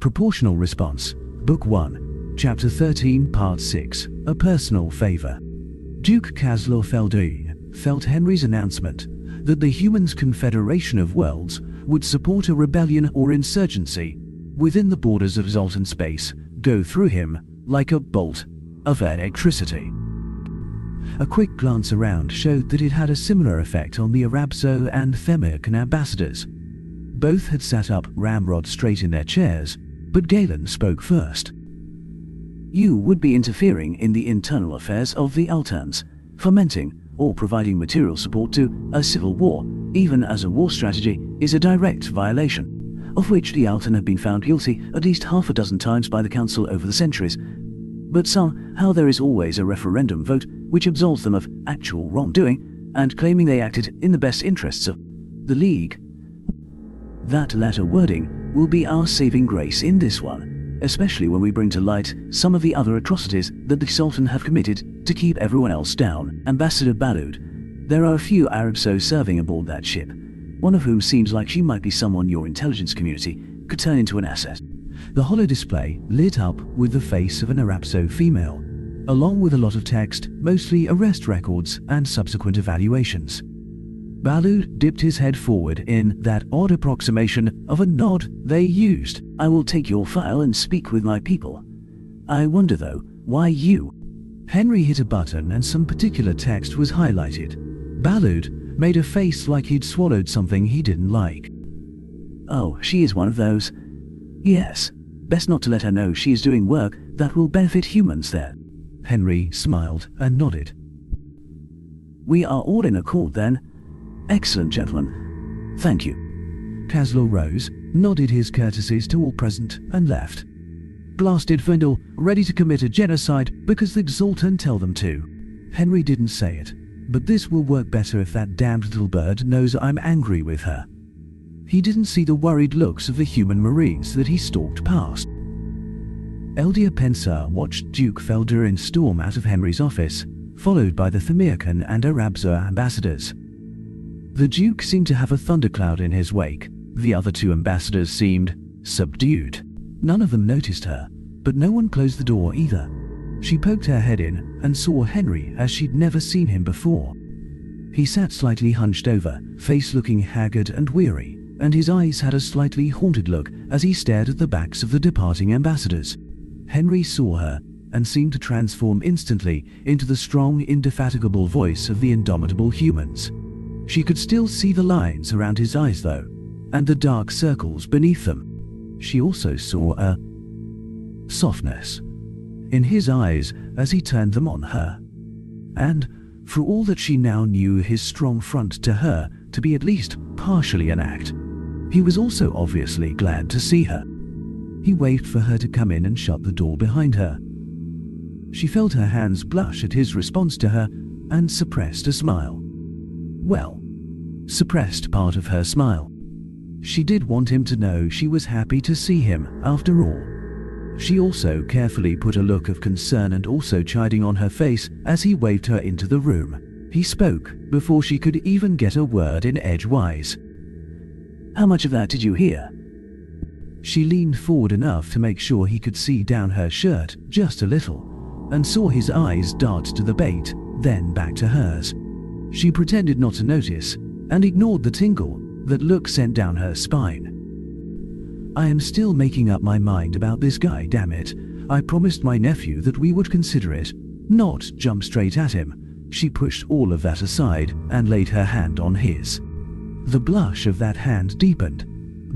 Proportional Response, Book 1, Chapter 13, Part 6, A Personal Favor. Duke Caslor Feldine felt Henry's announcement that the Humans' Confederation of Worlds would support a rebellion or insurgency within the borders of Zoltan space go through him like a bolt of electricity. A quick glance around showed that it had a similar effect on the Arabzo and Themerican ambassadors. Both had sat up ramrod straight in their chairs, but Galen spoke first. You would be interfering in the internal affairs of the Altans, fomenting or providing material support to a civil war, even as a war strategy, is a direct violation, of which the Altan have been found guilty at least half a dozen times by the Council over the centuries. But somehow there is always a referendum vote which absolves them of actual wrongdoing and claiming they acted in the best interests of the League. That latter wording will be our saving grace in this one, especially when we bring to light some of the other atrocities that the Sultan have committed to keep everyone else down. Ambassador Balud, there are a few Arabsos serving aboard that ship, one of whom seems like she might be someone your intelligence community could turn into an asset. The holo display lit up with the face of an Arabso female, along with a lot of text, mostly arrest records and subsequent evaluations. Balud dipped his head forward in that odd approximation of a nod they used. I will take your file and speak with my people. I wonder though, why you? Henry hit a button and some particular text was highlighted. Balud made a face like he'd swallowed something he didn't like. Oh, she is one of those. Yes, best not to let her know she is doing work that will benefit humans there. Henry smiled and nodded. We are all in accord then. Excellent, gentlemen. Thank you. Caslor rose, nodded his courtesies to all present, and left. Blasted Findle, ready to commit a genocide because the Zoltan tell them to. Henry didn't say it, but this will work better if that damned little bird knows I'm angry with her. He didn't see the worried looks of the human marines that he stalked past. Eldia Pensar watched Duke Feldurin storm out of Henry's office, followed by the Themerican and Arabzo ambassadors. The Duke seemed to have a thundercloud in his wake. The other two ambassadors seemed subdued. None of them noticed her, but no one closed the door either. She poked her head in and saw Henry as she'd never seen him before. He sat slightly hunched over, face looking haggard and weary, and his eyes had a slightly haunted look as he stared at the backs of the departing ambassadors. Henry saw her and seemed to transform instantly into the strong, indefatigable voice of the indomitable humans. She could still see the lines around his eyes though, and the dark circles beneath them. She also saw a softness in his eyes as he turned them on her. And for all that she now knew his strong front to her to be at least partially an act, he was also obviously glad to see her. He waved for her to come in and shut the door behind her. She felt her hands blush at his response to her and suppressed a smile. Well, suppressed part of her smile. She did want him to know she was happy to see him, after all. She also carefully put a look of concern and also chiding on her face as he waved her into the room. He spoke before she could even get a word in edgewise. How much of that did you hear? She leaned forward enough to make sure he could see down her shirt just a little, and saw his eyes dart to the bait, then back to hers. She pretended not to notice, and ignored the tingle that look sent down her spine. I am still making up my mind about this guy, damn it. I promised my nephew that we would consider it, not jump straight at him. She pushed all of that aside and laid her hand on his. The blush of that hand deepened,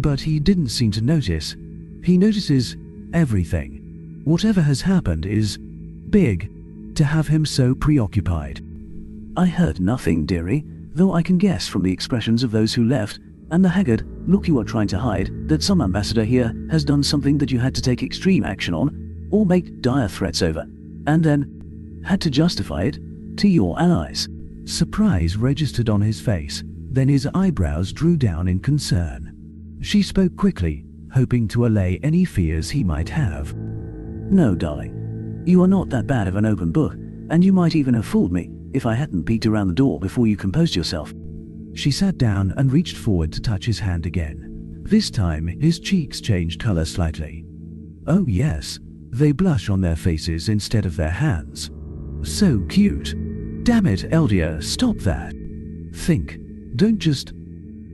but he didn't seem to notice. He notices everything. Whatever has happened is big to have him so preoccupied. I heard nothing, dearie, though I can guess from the expressions of those who left and the haggard look you are trying to hide that some ambassador here has done something that you had to take extreme action on or make dire threats over, and then had to justify it to your allies. Surprise registered on his face, then his eyebrows drew down in concern. She spoke quickly, hoping to allay any fears he might have. No, darling. You are not that bad of an open book, and you might even have fooled me if I hadn't peeked around the door before you composed yourself. She sat down and reached forward to touch his hand again. This time, his cheeks changed color slightly, Oh yes, they blush on their faces instead of their hands. So cute. Damn it, Eldia, stop that. Think, don't just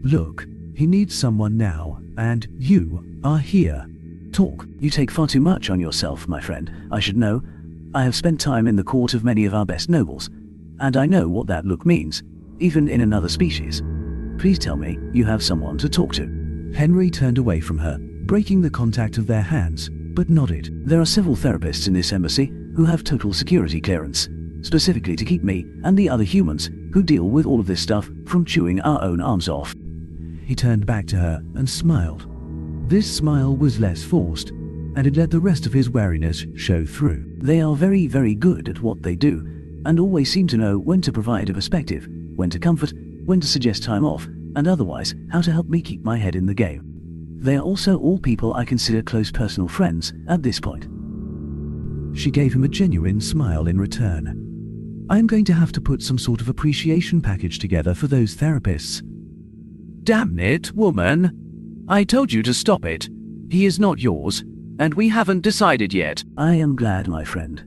look. He needs someone now, and you are here. Talk. You take far too much on yourself, my friend. I should know. I have spent time in the court of many of our best nobles, and I know what that look means, even in another species. Please tell me you have someone to talk to. Henry turned away from her, breaking the contact of their hands, but nodded. There are several therapists in this embassy who have total security clearance, specifically to keep me and the other humans who deal with all of this stuff from chewing our own arms off. He turned back to her and smiled. This smile was less forced, and it let the rest of his wariness show through. They are very, very good at what they do, and always seem to know when to provide a perspective, when to comfort, when to suggest time off, and otherwise how to help me keep my head in the game. They are also all people I consider close personal friends at this point. She gave him a genuine smile in return. I am going to have to put some sort of appreciation package together for those therapists. Damn it, woman. I told you to stop it. He is not yours, and we haven't decided yet. I am glad, my friend.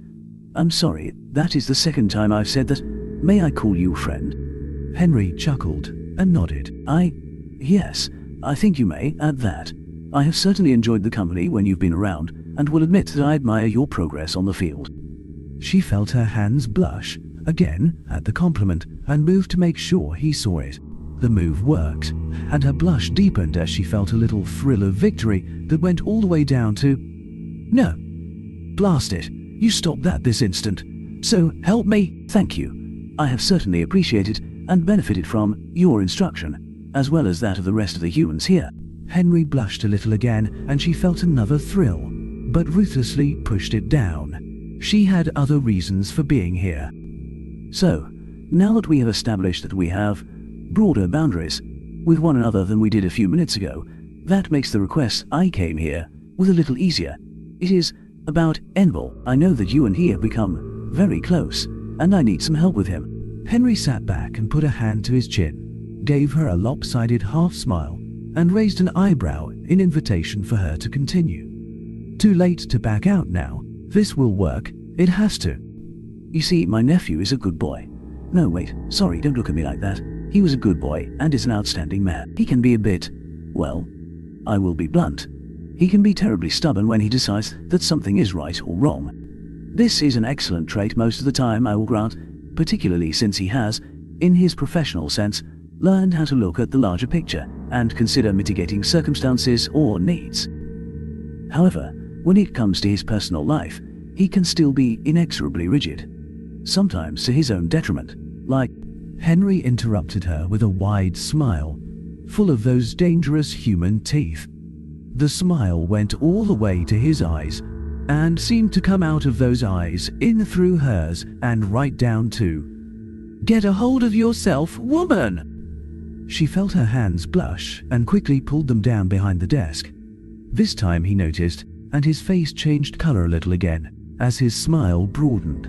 I'm sorry, that is the second time I've said that. May I call you friend? Henry chuckled and nodded. Yes, I think you may, at that. I have certainly enjoyed the company when you've been around, and will admit that I admire your progress on the field. She felt her hands blush, again, at the compliment, and moved to make sure he saw it. The move worked, and her blush deepened as she felt a little thrill of victory that went all the way down to, "No. Blast it. You stop that this instant. So, help me." Thank you. I have certainly appreciated and benefited from your instruction, as well as that of the rest of the humans here. Henry blushed a little again, and she felt another thrill, but ruthlessly pushed it down. She had other reasons for being here. So, now that we have established that we have broader boundaries with one another than we did a few minutes ago, that makes the request I came here with a little easier. It is about Enbel. I know that you and he have become very close, and I need some help with him. Henry sat back and put a hand to his chin, gave her a lopsided half-smile, and raised an eyebrow in invitation for her to continue. Too late to back out now. This will work. It has to. You see, my nephew is a good boy. No, wait, sorry, don't look at me like that. He was a good boy and is an outstanding man. He can be a bit, well, I will be blunt. He can be terribly stubborn when he decides that something is right or wrong. This is an excellent trait most of the time, I will grant, particularly since he has, in his professional sense, learned how to look at the larger picture and consider mitigating circumstances or needs. However, when it comes to his personal life, he can still be inexorably rigid, sometimes to his own detriment, like... Henry interrupted her with a wide smile, full of those dangerous human teeth. The smile went all the way to his eyes, and seemed to come out of those eyes, in through hers, and right down to, "Get a hold of yourself, woman!" She felt her hands blush, and quickly pulled them down behind the desk. This time he noticed, and his face changed color a little again, as his smile broadened.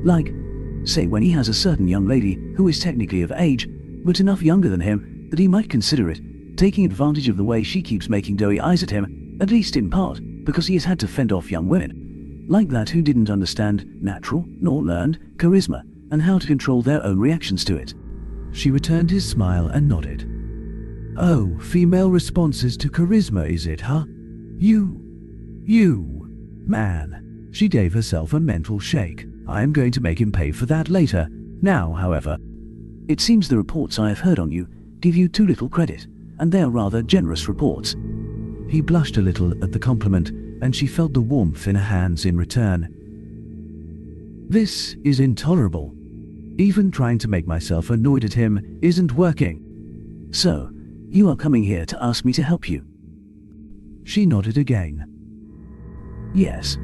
Like, say when he has a certain young lady who is technically of age, but enough younger than him that he might consider it, taking advantage of the way she keeps making doughy eyes at him, at least in part, because he has had to fend off young women, like that who didn't understand natural, nor learned, charisma, and how to control their own reactions to it. She returned his smile and nodded. "Oh, female responses to charisma, is it, huh? You, man." She gave herself a mental shake. I am going to make him pay for that later. Now, however, it seems the reports I have heard on you give you too little credit, and they are rather generous reports. He blushed a little at the compliment, and she felt the warmth in her hands in return. This is intolerable. Even trying to make myself annoyed at him isn't working. So, you are coming here to ask me to help you? She nodded again. Yes.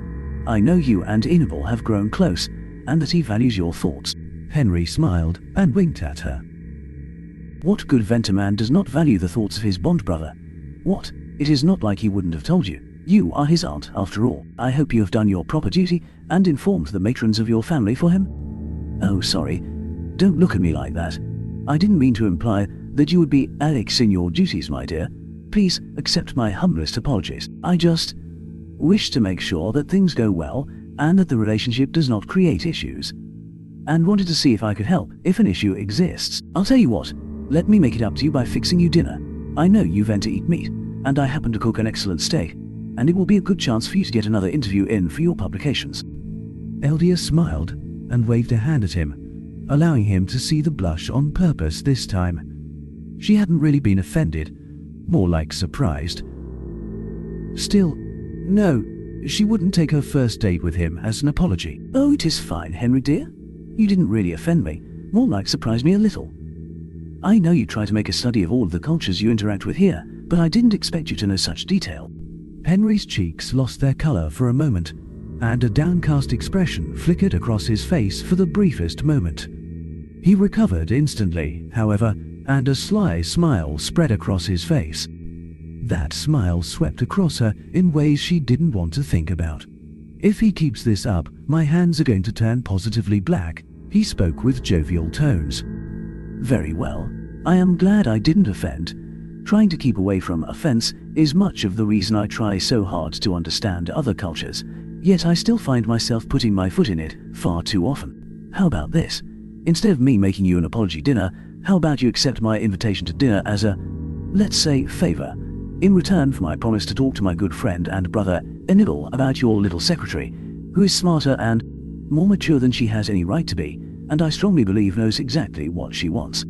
I know you and Enbel have grown close, and that he values your thoughts. Henry smiled and winked at her. What good Venterman does not value the thoughts of his bond brother? What? It is not like he wouldn't have told you. You are his aunt, after all. I hope you have done your proper duty and informed the matrons of your family for him? Oh, sorry. Don't look at me like that. I didn't mean to imply that you would be lax in your duties, my dear. Please accept my humblest apologies. wish to make sure that things go well and that the relationship does not create issues, and wanted to see if I could help if an issue exists. I'll tell you what, let me make it up to you by fixing you dinner. I know you vent to eat meat, and I happen to cook an excellent steak, and it will be a good chance for you to get another interview in for your publications. Eldia smiled and waved a hand at him, allowing him to see the blush on purpose this time. She hadn't really been offended, more like surprised. Still, no, she wouldn't take her first date with him as an apology. Oh, it is fine, Henry dear. You didn't really offend me, more like surprise me a little. I know you try to make a study of all of the cultures you interact with here, but I didn't expect you to know such detail. Henry's cheeks lost their color for a moment, and a downcast expression flickered across his face for the briefest moment. He recovered instantly, however, and a sly smile spread across his face. That smile swept across her in ways she didn't want to think about. If he keeps this up, my hands are going to turn positively black, he spoke with jovial tones. Very well. I am glad I didn't offend. Trying to keep away from offense is much of the reason I try so hard to understand other cultures, yet I still find myself putting my foot in it far too often. How about this? Instead of me making you an apology dinner, how about you accept my invitation to dinner as a, let's say, favor, in return for my promise to talk to my good friend and brother, Enibble, about your little secretary, who is smarter and more mature than she has any right to be, and I strongly believe knows exactly what she wants.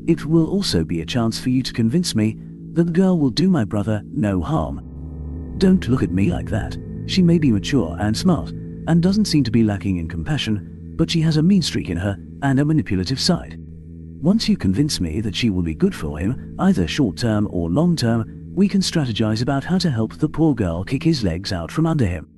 It will also be a chance for you to convince me that the girl will do my brother no harm. Don't look at me like that. She may be mature and smart, and doesn't seem to be lacking in compassion, but she has a mean streak in her and a manipulative side. Once you convince me that she will be good for him, either short-term or long-term, we can strategize about how to help the poor girl kick his legs out from under him.